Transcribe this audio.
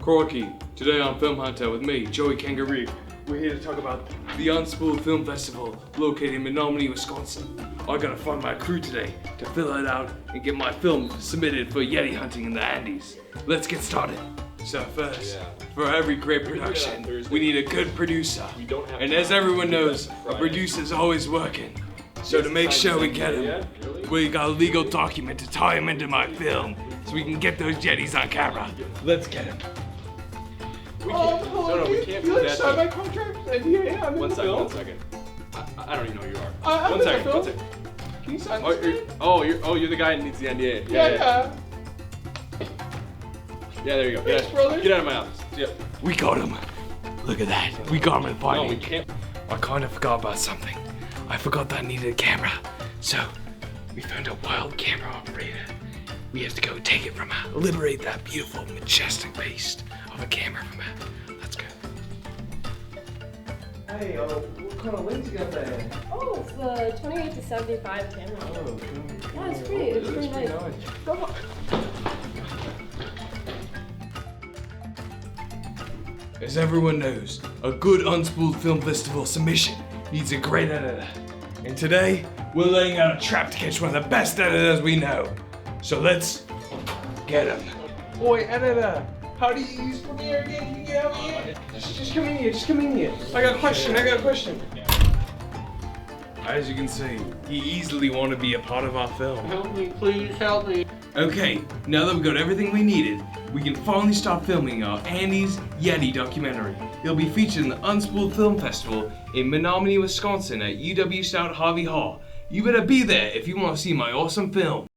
Corky, today on Film Hunter with me, Joey Kangaroo. We're here to talk about the Unspooled Film Festival located in Menominee, Wisconsin. I gotta find my crew today to fill it out and get my film submitted for yeti hunting in the Andes. Let's get started. So first, for every great production, we need a good producer. And as everyone knows, a producer's always working. So to make sure we get him, we got a legal document to tie him into my film so we can get those yetis on camera. Let's get him. We can't do that. Sign my contract? NDA? I'm in the film? 1 second. I don't even know who you are. I'm One in second. the film. 1 second. Can you sign this? You're the guy who needs the NDA. Yeah. Yeah, there you go. Thanks, brother. Get out of my office. Yep. We got him. Look at that. We got him in No, fighting. we can't. I kind of forgot about something. I forgot that I needed a camera. So we found a wild camera operator. We have to go take it from her, liberate that beautiful, majestic beast of a camera from her. Let's go. Hey, what kind of lens you got there? Oh, it's the 28 to 75 camera. Oh, Yeah, it's pretty nice. Go on. As everyone knows, a good Unspooled Film Festival submission needs a great editor. And today, we're laying out a trap to catch one of the best editors we know. So let's get him. Boy, editor, how do you use Premiere again? Can you get out here? Just come in here. I got a question. As you can see, he easily wanted to be a part of our film. Help me, please, help me. Okay, now that we've got everything we needed, we can finally start filming our Andes Yeti documentary. It'll be featured in the Unspooled Film Festival in Menominee, Wisconsin at UW-Stout Harvey Hall. You better be there if you want to see my awesome film.